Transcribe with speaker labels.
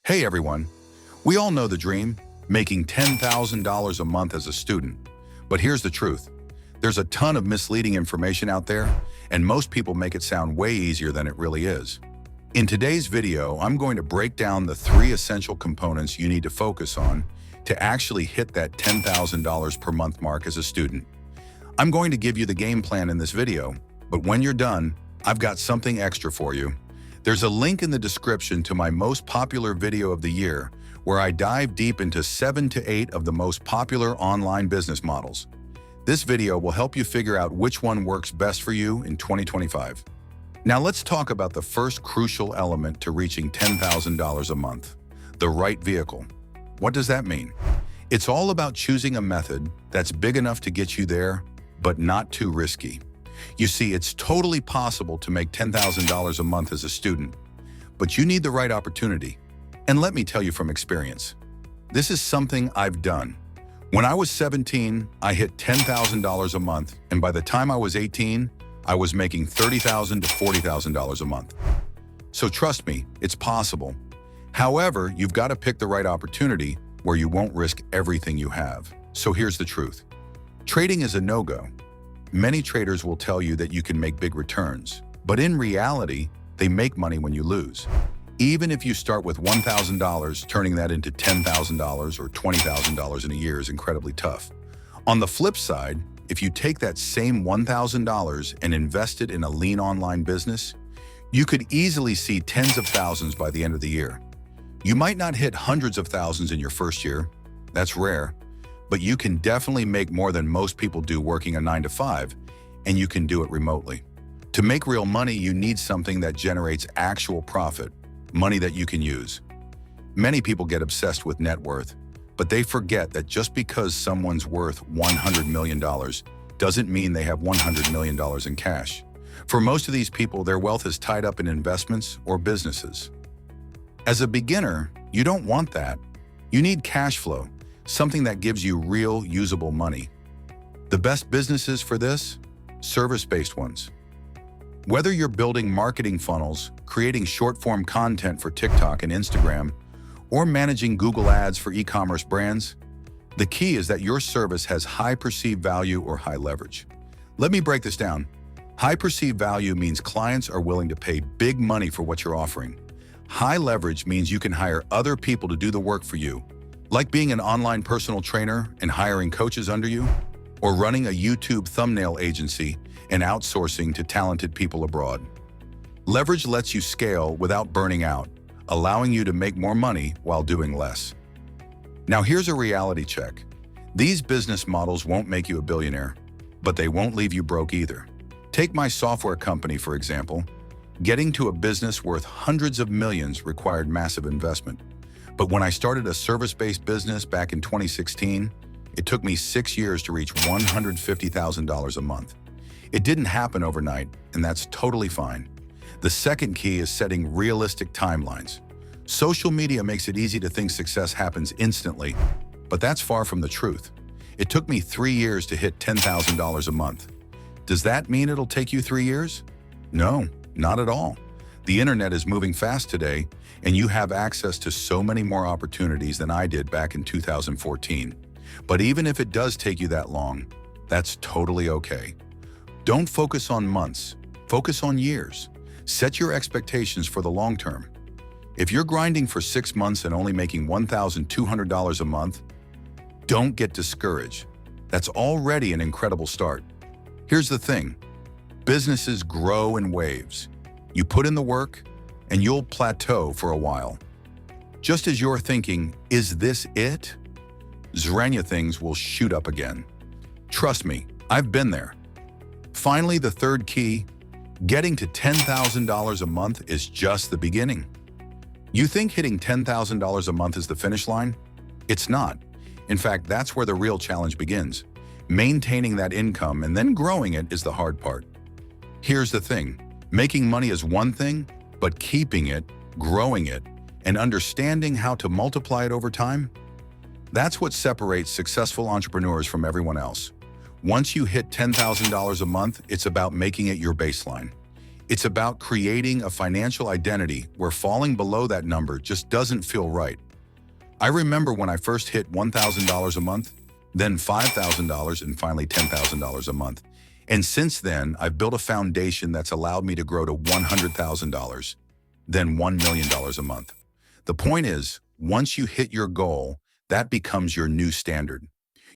Speaker 1: Hey everyone, we all know the dream, making $10,000 a month as a student. But here's the truth. There's a ton of misleading information out there, and most people make it sound way easier than it really is. In today's video, I'm going to break down the 3 essential components you need to focus on to actually hit that $10,000 per month mark as a student. I'm going to give you the game plan in this video, but when you're done, I've got something extra for you. There's a link in the description to my most popular video of the year, where I dive deep into 7 to 8 of the most popular online business models. This video will help you figure out which one works best for you in 2025. Now let's talk about the first crucial element to reaching $10,000 a month, the right vehicle. What does that mean? It's all about choosing a method that's big enough to get you there, but not too risky. You see, it's totally possible to make $10,000 a month as a student, but you need the right opportunity. And let me tell you from experience, this is something I've done. When I was 17, I hit $10,000 a month, and by the time I was 18, I was making $30,000 to $40,000 a month. So trust me, it's possible. However, you've got to pick the right opportunity where you won't risk everything you have. So here's the truth. Trading is a no-go. Many traders will tell you that you can make big returns, but in reality, they make money when you lose. Even if you start with $1,000, turning that into $10,000 or $20,000 in a year is incredibly tough. On the flip side, if you take that same $1,000 and invest it in a lean online business, you could easily see tens of thousands by the end of the year. You might not hit hundreds of thousands in your first year, that's rare, but you can definitely make more than most people do working a 9-to-5, and you can do it remotely. To make real money, you need something that generates actual profit, money that you can use. Many people get obsessed with net worth, but they forget that just because someone's worth $100 million doesn't mean they have $100 million in cash. For most of these people, their wealth is tied up in investments or businesses. As a beginner, you don't want that. You need cash flow, something that gives you real, usable money. The best businesses for this? Service-based ones. Whether you're building marketing funnels, creating short-form content for TikTok and Instagram, or managing Google Ads for e-commerce brands, the key is that your service has high perceived value or high leverage. Let me break this down. High perceived value means clients are willing to pay big money for what you're offering. High leverage means you can hire other people to do the work for you, like being an online personal trainer and hiring coaches under you, or running a YouTube thumbnail agency and outsourcing to talented people abroad. Leverage lets you scale without burning out, allowing you to make more money while doing less. Now here's a reality check. These business models won't make you a billionaire, but they won't leave you broke either. Take my software company, for example. Getting to a business worth hundreds of millions required massive investment. But when I started a service-based business back in 2016, it took me 6 years to reach $150,000 a month. It didn't happen overnight, and that's totally fine. The second key is setting realistic timelines. Social media makes it easy to think success happens instantly, but that's far from the truth. It took me 3 years to hit $10,000 a month. Does that mean it'll take you 3 years? No, not at all. The internet is moving fast today, and you have access to so many more opportunities than I did back in 2014. But even if it does take you that long, that's totally okay. Don't focus on months, focus on years. Set your expectations for the long term. If you're grinding for 6 months and only making $1,200 a month, don't get discouraged. That's already an incredible start. Here's the thing. Businesses grow in waves. You put in the work, and you'll plateau for a while. Just as you're thinking, is this it? Zranya things will shoot up again. Trust me, I've been there. Finally, the third key, getting to $10,000 a month is just the beginning. You think hitting $10,000 a month is the finish line? It's not. In fact, that's where the real challenge begins. Maintaining that income and then growing it is the hard part. Here's the thing. Making money is one thing, but keeping it, growing it, and understanding how to multiply it over time, that's what separates successful entrepreneurs from everyone else. Once you hit $10,000 a month, it's about making it your baseline. It's about creating a financial identity where falling below that number just doesn't feel right. I remember when I first hit $1,000 a month, then $5,000, and finally $10,000 a month. And since then, I've built a foundation that's allowed me to grow to $100,000, then $1 million a month. The point is, once you hit your goal, that becomes your new standard.